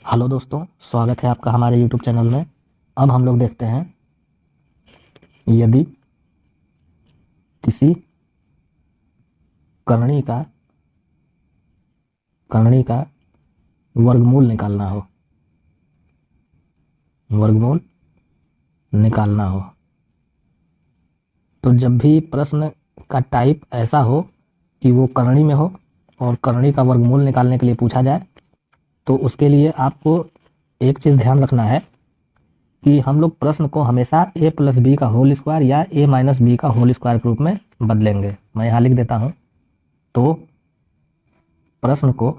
Hello दोस्तों, स्वागत है आपका हमारे यूट्यूब चैनल में। अब हम लोग देखते हैं, यदि किसी करणी का वर्गमूल निकालना हो, वर्गमूल निकालना हो तो जब भी प्रश्न का टाइप ऐसा हो कि वो करणी में हो और करणी का वर्गमूल निकालने के लिए पूछा जाए, तो उसके लिए आपको एक चीज़ ध्यान रखना है कि हम लोग प्रश्न को हमेशा a प्लस बी का होल स्क्वायर या a माइनस बी का होल स्क्वायर के रूप में बदलेंगे। मैं यहाँ लिख देता हूँ। तो प्रश्न को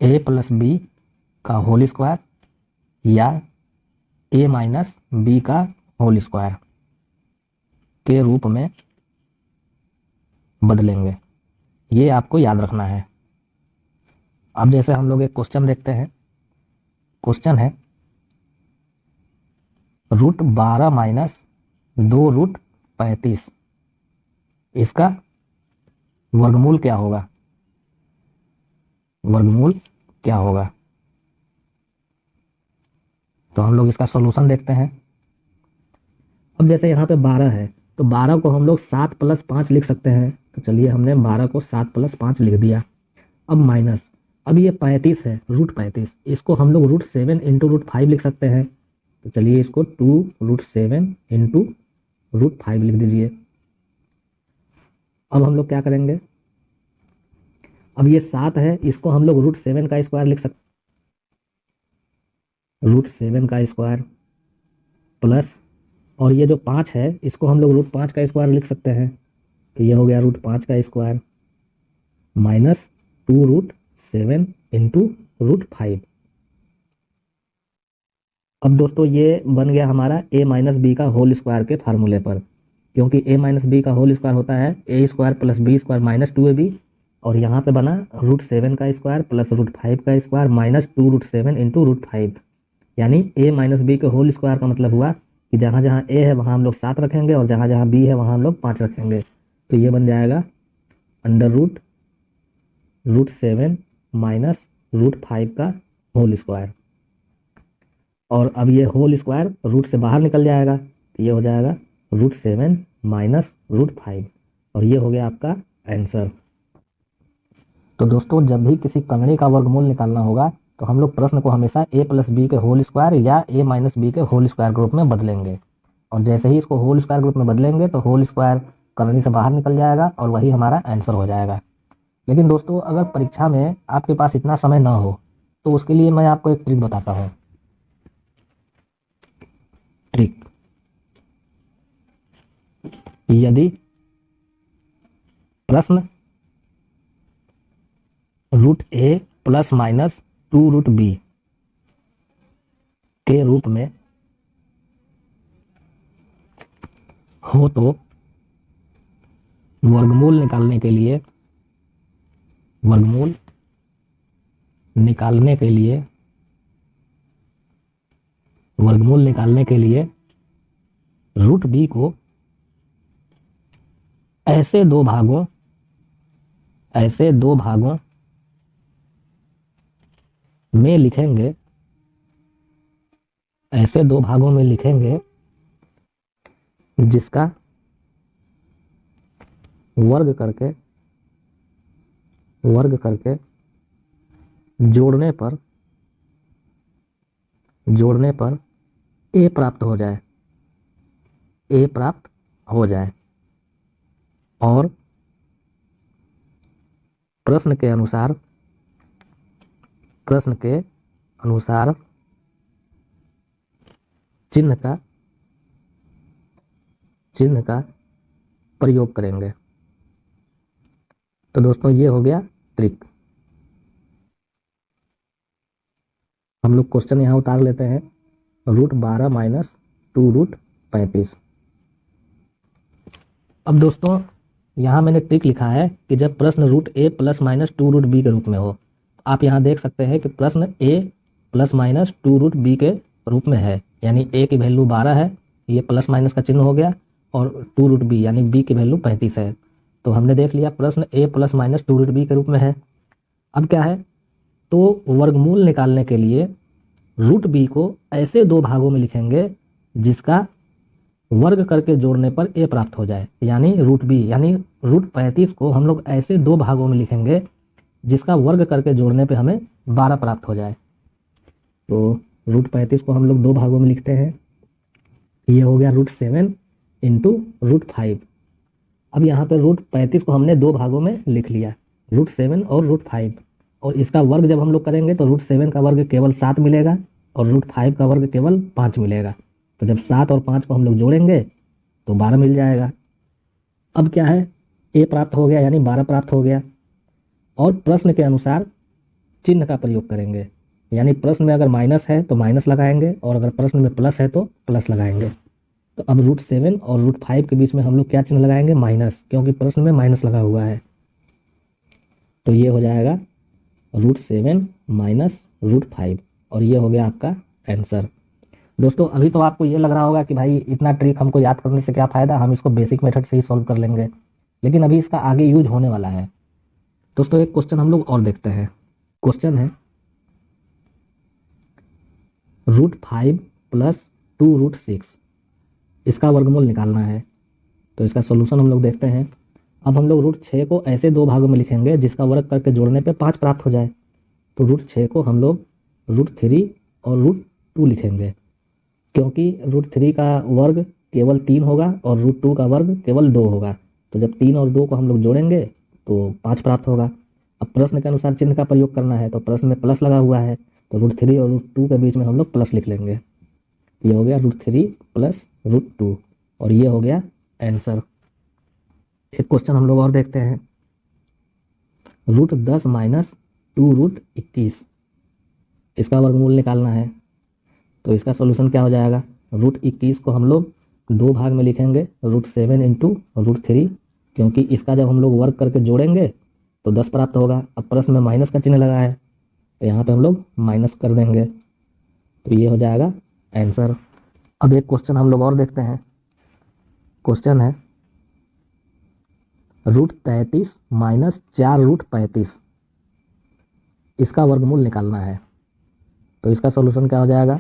a प्लस बी का होल स्क्वायर या a माइनस बी का होल स्क्वायर के रूप में बदलेंगे, ये आपको याद रखना है। अब जैसे हम लोग एक क्वेश्चन देखते हैं। क्वेश्चन है √12 माइनस 2√35, इसका वर्गमूल क्या होगा? वर्गमूल क्या होगा? तो हम लोग इसका सॉल्यूशन देखते हैं। अब जैसे यहाँ पे 12 है तो 12 को हम लोग 7 प्लस 5 लिख सकते हैं। तो चलिए, हमने 12 को 7 प्लस 5 लिख दिया। अब माइनस, अब ये 35 है, √35, इसको हम लोग √7 इंटू √5 लिख सकते हैं। तो चलिए, इसको 2√7 इंटू √5 लिख दीजिए। अब हम लोग क्या करेंगे? अब ये 7 है, इसको हम लोग √7 का स्क्वायर लिख सकते हैं। √7 का स्क्वायर प्लस, और ये जो 5 है इसको हम लोग √5 का स्क्वायर लिख सकते हैं। तो ये हो गया √5 का स्क्वायर माइनस 2√7 इंटू √5। अब दोस्तों, ये बन गया हमारा a माइनस बी का होल स्क्वायर के फार्मूले पर, क्योंकि a माइनस बी का होल स्क्वायर होता है a square plus B square minus 2ab, और यहाँ पे बना √7 का स्क्वायर प्लस √5 का स्क्वायर माइनस 2√7 इंटू √5। यानी a माइनस बी के होल स्क्वायर का मतलब हुआ कि जहाँ जहाँ a है वहाँ हम लोग 7 रखेंगे और जहाँ जहाँ b है वहाँ हम लोग 5 रखेंगे। तो ये बन जाएगा √7 माइनस √5 का होल स्क्वायर, और अब ये होल स्क्वायर रूट से बाहर निकल जाएगा। तो ये हो जाएगा √7 माइनस √5, और ये हो गया आपका आंसर। तो दोस्तों, जब भी किसी करणी का वर्गमूल निकालना होगा तो हम लोग प्रश्न को हमेशा a प्लस बी के होल स्क्वायर या a माइनस बी के होल स्क्वायर के रूप में बदलेंगे, और जैसे ही इसको होल स्क्वायर के रूप में बदलेंगे तो होल स्क्वायर करनी से बाहर निकल जाएगा और वही हमारा आंसर हो जाएगा। लेकिन दोस्तों, अगर परीक्षा में आपके पास इतना समय ना हो तो उसके लिए मैं आपको एक ट्रिक बताता हूँ। ट्रिक, यदि प्रश्न √a प्लस माइनस 2√b के रूप में हो तो वर्गमूल निकालने के लिए वर्गमूल निकालने के लिए वर्गमूल निकालने के लिए √b को ऐसे दो भागों में लिखेंगे, ऐसे दो भागों में लिखेंगे जिसका वर्ग करके जोड़ने पर a प्राप्त हो जाए, और प्रश्न के अनुसार चिन्ह का प्रयोग करेंगे। तो दोस्तों, ये हो गया ट्रिक। हम लोग क्वेश्चन यहाँ उतार लेते हैं। √12 माइनस 2√35। अब दोस्तों, यहाँ मैंने ट्रिक लिखा है कि जब प्रश्न √a प्लस माइनस 2√b के रूप में हो। आप यहाँ देख सकते हैं कि प्रश्न a प्लस माइनस 2√b के रूप में है, यानी a की वैल्यू 12 है, ये प्लस माइनस का चिन्ह हो गया, और 2√b यानी b की वैल्यू 35 है। तो हमने देख लिया प्रश्न a प्लस माइनस 2√b के रूप में है। अब क्या है, तो वर्गमूल निकालने के लिए रूट बी को ऐसे दो भागों में लिखेंगे जिसका वर्ग करके जोड़ने पर ए प्राप्त हो जाए, यानी रूट बी, यानी रूट 35 को हम लोग ऐसे दो भागों में लिखेंगे जिसका वर्ग करके जोड़ने पे हमें 12 प्राप्त हो जाए। तो रूट 35 को हम लोग दो भागों में लिखते हैं, ये हो गया रूट 7 इंटू रूट 5। अब यहाँ पे रूट 35 को हमने दो भागों में लिख लिया, रूट 7 और रूट 5, और इसका वर्ग जब हम लोग करेंगे तो रूट 7 का वर्ग केवल 7 मिलेगा और रूट 5 का वर्ग केवल 5 मिलेगा। तो जब 7 और 5 को हम लोग जोड़ेंगे तो 12 मिल जाएगा। अब क्या है, ए प्राप्त हो गया यानी 12 प्राप्त हो गया, और प्रश्न के अनुसार चिन्ह का प्रयोग करेंगे, यानी प्रश्न में अगर माइनस है तो माइनस लगाएंगे और अगर प्रश्न में प्लस है तो प्लस लगाएंगे। तो अब रूट 7 और रूट 5 के बीच में हम लोग क्या चिन्ह लगाएंगे, माइनस, क्योंकि प्रश्न में माइनस लगा हुआ है। तो ये हो जाएगा रूट 7 माइनस रूट 5, और ये हो गया आपका आंसर। दोस्तों अभी तो आपको ये लग रहा होगा कि भाई इतना ट्रिक हमको याद करने से क्या फ़ायदा, हम इसको बेसिक मेथड से ही सॉल्व कर लेंगे, लेकिन अभी इसका आगे यूज होने वाला है। दोस्तों एक क्वेश्चन हम लोग और देखते हैं। क्वेश्चन है रूट 5 प्लस 2 रूट 6, इसका वर्गमूल निकालना है। तो इसका सोल्यूशन हम लोग देखते हैं। अब हम लोग रूट 6 को ऐसे दो भागों में लिखेंगे जिसका वर्ग करके जोड़ने पे 5 प्राप्त हो जाए। तो रूट 6 को हम लोग रूट 3 और रूट 2 लिखेंगे, क्योंकि रूट 3 का वर्ग केवल 3 होगा और रूट 2 का वर्ग केवल 2 होगा। तो जब 3 और 2 को हम लोग जोड़ेंगे तो 5 प्राप्त होगा। अब प्रश्न के अनुसार चिन्ह का प्रयोग करना है, तो प्रश्न में प्लस लगा हुआ है, तो रूट 3 और रूट 2 के बीच में हम लोग प्लस लिख लेंगे। ये हो गया रूट 3 प्लस रूट 2, और ये हो गया आंसर। एक क्वेश्चन हम लोग और देखते हैं। रूट 10 माइनस 2 रूट 21, इसका वर्गमूल निकालना है। तो इसका सॉल्यूशन क्या हो जाएगा, रूट 21 को हम लोग दो भाग में लिखेंगे, रूट 7 इंटू रूट 3, क्योंकि इसका जब हम लोग वर्ग करके जोड़ेंगे तो 10 प्राप्त होगा। अब प्रश्न में माइनस का चिन्ह लगा है तो यहाँ पे हम लोग माइनस कर देंगे, तो ये हो जाएगा आंसर। अब एक क्वेश्चन हम लोग और देखते हैं। क्वेश्चन है रूट 33 माइनस 4 रूट 35, इसका वर्गमूल निकालना है। तो इसका सॉल्यूशन क्या हो जाएगा,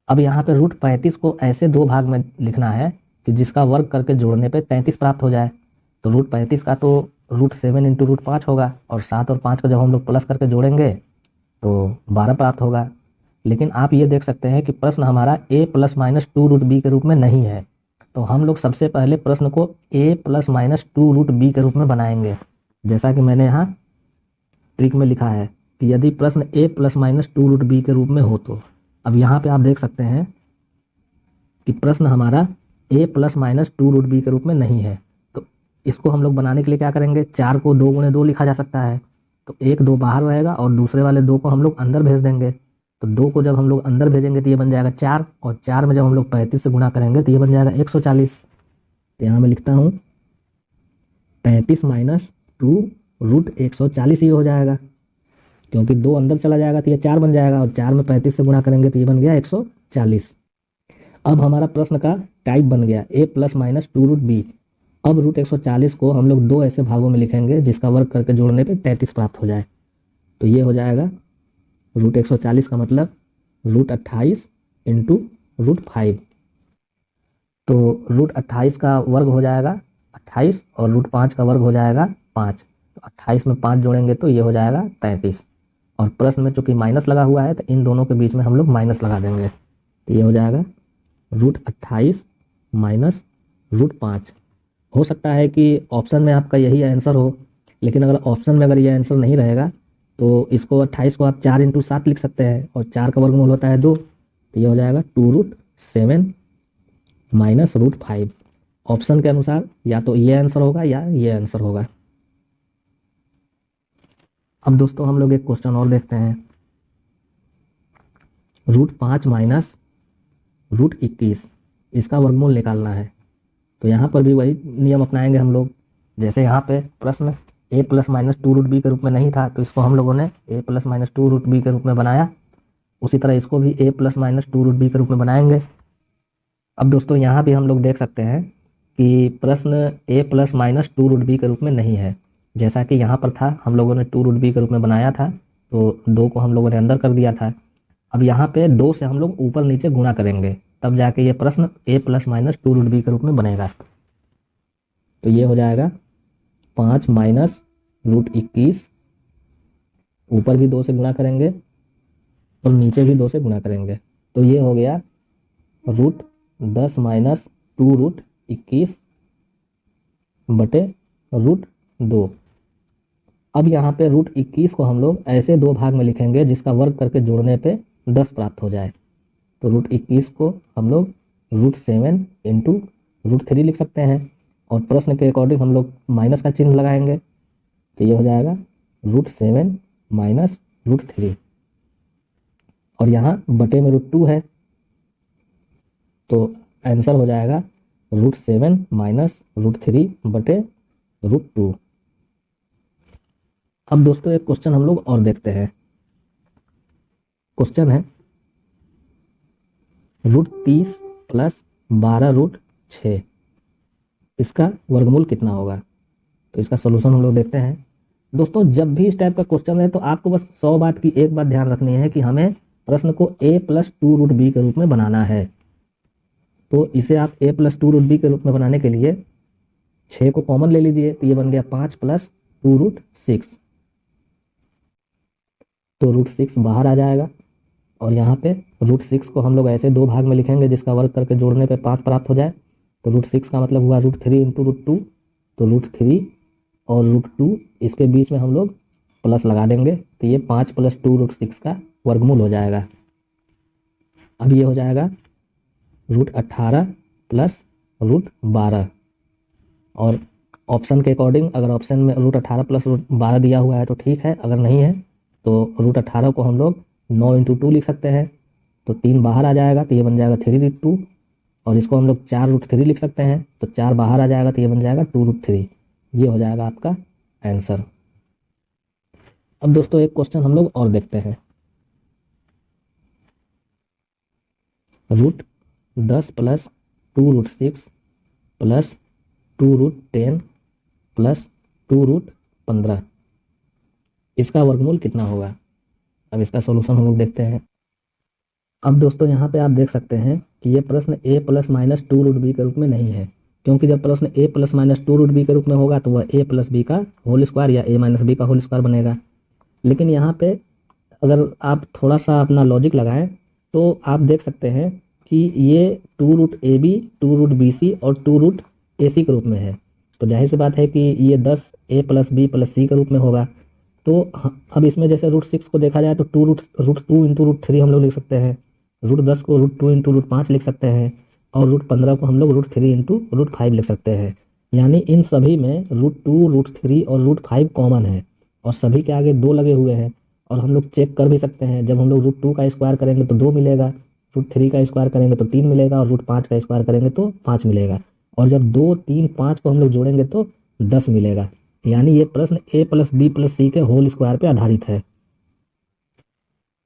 अब यहाँ पे रूट 35 को ऐसे दो भाग में लिखना है कि जिसका वर्ग करके जोड़ने पे 33 प्राप्त हो जाए। तो रूट 35 का तो रूट 7 इंटू रूट 5 होगा, और 7 और 5 को जब हम लोग प्लस करके जोड़ेंगे तो 12 प्राप्त होगा। लेकिन आप ये देख सकते हैं कि प्रश्न हमारा a plus minus 2 root B के रूप में नहीं है, तो हम लोग सबसे पहले प्रश्न को a plus minus 2 root B के रूप में बनाएंगे, जैसा कि मैंने यहाँ ट्रिक में लिखा है कि यदि प्रश्न a plus minus 2 root B के रूप में हो तो। अब यहाँ पे आप देख सकते हैं कि प्रश्न हमारा a plus minus 2 root B के रूप में नहीं है, तो इसको हम लोग बनाने के लिए क्या करेंगे, 4 को 2 गुणे 2 लिखा जा सकता है, तो 1 2 बाहर रहेगा और दूसरे वाले 2 को हम लोग अंदर भेज देंगे। तो 2 को जब हम लोग अंदर भेजेंगे तो ये बन जाएगा 4, और 4 में जब हम लोग 35 से गुणा करेंगे तो ये बन जाएगा 140। तो यहाँ मैं लिखता हूँ 35 माइनस 2 रूट 140 ये हो जाएगा, क्योंकि 2 अंदर चला जाएगा तो ये 4 बन जाएगा, और 4 में 35 से गुणा करेंगे तो ये बन गया 140। अब हमारा प्रश्न का टाइप बन गया a plus minus 2 root B. अब रूट 140 को हम लोग दो ऐसे भागों में लिखेंगे जिसका वर्ग करके जोड़ने पे 33 प्राप्त हो जाए। तो ये हो जाएगा रूट 140 का मतलब रूट 28 इंटू रूट 5। तो रूट 28 का वर्ग हो जाएगा 28 और रूट 5 का वर्ग हो जाएगा 5। तो 28 में 5 जोड़ेंगे तो ये हो जाएगा 33, और प्रश्न में चूंकि माइनस लगा हुआ है तो इन दोनों के बीच में हम लोग माइनस लगा देंगे। तो ये हो जाएगा रूट 28 माइनस रूट 5। हो सकता है कि ऑप्शन में आपका यही आंसर हो, लेकिन अगर ऑप्शन में अगर ये आंसर नहीं रहेगा तो इसको 28 को आप 4 इंटू 7 लिख सकते हैं, और 4 का वर्गमूल होता है 2, तो ये हो जाएगा 2 रूट 7 माइनस रूट 5। ऑप्शन के अनुसार या तो ये आंसर होगा या ये आंसर होगा। अब दोस्तों हम लोग एक क्वेश्चन और देखते हैं। रूट 5 माइनस रूट 21, इसका वर्गमूल निकालना है। तो यहाँ पर भी वही नियम अपनाएंगे हम लोग, जैसे यहाँ पे प्रश्न a plus minus 2 root B के रूप में नहीं था तो इसको हम लोगों ने a plus minus 2 root B के रूप में बनाया, उसी तरह इसको भी a plus minus 2 root B के रूप में बनाएंगे। अब दोस्तों यहाँ भी हम लोग देख सकते हैं कि प्रश्न a plus minus 2 root B के रूप में नहीं है, जैसा कि यहाँ पर था, हम लोगों ने 2√b के रूप में बनाया था, तो 2 को हम लोगों ने अंदर कर दिया था। अब यहाँ पे 2 से हम लोग ऊपर नीचे गुणा करेंगे, तब जाके ये प्रश्न a प्लस माइनस 2√b के रूप में बनेगा। तो ये हो जाएगा 5 माइनस √21, ऊपर भी 2 से गुणा करेंगे और नीचे भी 2 से गुणा करेंगे, तो ये हो गया √10 माइनस 2√21 बटे √2। अब यहाँ पे √21 को हम लोग ऐसे 2 भाग में लिखेंगे जिसका वर्ग करके जोड़ने पे 10 प्राप्त हो जाए। तो √21 को हम लोग √7 इंटू √3 लिख सकते हैं, और प्रश्न के अकॉर्डिंग हम लोग माइनस का चिन्ह लगाएंगे, तो ये हो जाएगा √7 माइनस √3, और यहाँ बटे में √2 है, तो आंसर हो जाएगा √7 माइनस √3 बटे √2। अब दोस्तों एक क्वेश्चन हम लोग और देखते हैं। क्वेश्चन है √30 प्लस 12√6, इसका वर्गमूल कितना होगा? तो इसका सोल्यूशन हम लोग देखते हैं। दोस्तों जब भी इस टाइप का क्वेश्चन है तो आपको बस 100 बात की एक बात ध्यान रखनी है कि हमें प्रश्न को a प्लस 2√b के रूप में बनाना है। तो इसे आप a प्लस 2√b के रूप में बनाने के लिए 6 को कॉमन ले लीजिए, तो ये बन गया 5 प्लस 2√6, तो √6 बाहर आ जाएगा, और यहाँ पे √6 को हम लोग ऐसे 2 भाग में लिखेंगे जिसका वर्ग करके जोड़ने पे 5 प्राप्त हो जाए। तो √6 का मतलब हुआ √3 इंटू √2, तो √3 और √2 इसके बीच में हम लोग प्लस लगा देंगे, तो ये 5 प्लस 2√6 का वर्गमूल हो जाएगा। अब ये हो जाएगा √18 प्लस √12, और ऑप्शन के अकॉर्डिंग अगर ऑप्शन में √18 प्लस √12 दिया हुआ है तो ठीक है, अगर नहीं है तो √18 को हम लोग 9 इंटू 2 लिख सकते हैं, तो 3 बाहर आ जाएगा, तो ये बन जाएगा 3√2, और इसको हम लोग 4√3 लिख सकते हैं, तो 4 बाहर आ जाएगा, तो ये बन जाएगा 2√3। ये हो जाएगा आपका आंसर। अब दोस्तों एक क्वेश्चन हम लोग और देखते हैं। √10 प्लस 2√6 प्लस 2√10 प्लस 2√15, इसका वर्गमूल कितना होगा? अब इसका सॉल्यूशन हम लोग देखते हैं। अब दोस्तों यहाँ पे आप देख सकते हैं कि ये प्रश्न a प्लस माइनस 2√b के रूप में नहीं है, क्योंकि जब प्रश्न a प्लस माइनस 2√b के रूप में होगा तो वह a प्लस b का होल स्क्वायर या a माइनस b का होल स्क्वायर बनेगा। लेकिन यहाँ पे अगर आप थोड़ा सा अपना लॉजिक लगाएं तो आप देख सकते हैं कि ये 2√ab 2√bc और 2√ac के रूप में है, तो जाहिर सी बात है कि ये 10 a plus b plus c के रूप में होगा। तो अब इसमें जैसे √6 को देखा जाए तो √2 इंटू √3 हम लोग लिख सकते हैं, √10 को √2 इंटू √5 लिख सकते हैं, और √15 को हम लोग √3 इंटू √5 लिख सकते हैं। यानी इन सभी में √2 √3 और √5 कॉमन है, और सभी के आगे 2 लगे हुए हैं, और हम लोग चेक कर भी सकते हैं, जब हम लोग √2 का स्क्वायर करेंगे तो 2 मिलेगा, √3 का स्क्वायर करेंगे तो 3 मिलेगा, और √5 का स्क्वायर करेंगे तो 5 मिलेगा, और जब 2 3 5 को हम लोग जोड़ेंगे तो 10 मिलेगा। यानी ये प्रश्न a plus b plus c के होल स्क्वायर पे आधारित है।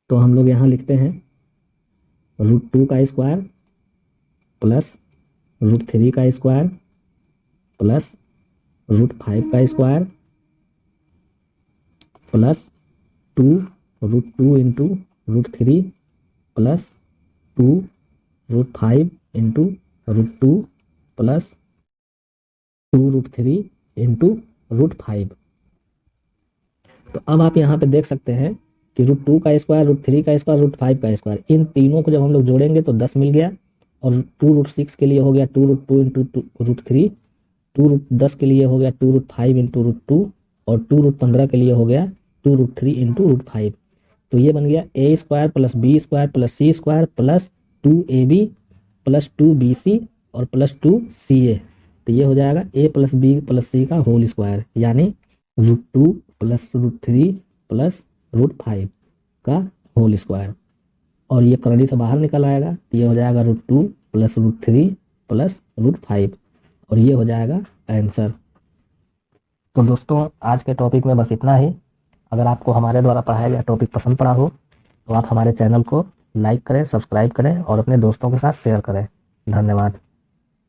तो हम लोग यहाँ लिखते हैं √2 का स्क्वायर प्लस √3 का स्क्वायर प्लस √5 का square plus 2 √2 into √3 plus 2 √5 into √2 plus 2 √3 into √5। तो अब आप यहाँ पे देख सकते हैं कि √2 का स्क्वायर √3 का स्क्वायर √5 का स्क्वायर, इन तीनों को जब हम लोग जोड़ेंगे तो 10 मिल गया, और 2√6 के लिए हो गया 2√2 इंटू √3, 2√10 के लिए हो गया 2√5 इंटू √2, और 2√15 के लिए हो गया 2√3 इंटू √5। तो ये बन गया a square plus b square plus c square plus 2ab plus 2bc और प्लस 2ca। तो ये हो जाएगा a plus b plus c का होल स्क्वायर, यानी √2 प्लस √3 प्लस √5 का होल स्क्वायर, और ये करड़ी से बाहर निकल आएगा, ये हो जाएगा √2 प्लस √3 प्लस √5, और ये हो जाएगा आंसर। तो दोस्तों आज के टॉपिक में बस इतना ही। अगर आपको हमारे द्वारा पढ़ाया गया टॉपिक पसंद पड़ा हो तो आप हमारे चैनल को लाइक करें, सब्सक्राइब करें और अपने दोस्तों के साथ शेयर करें। धन्यवाद।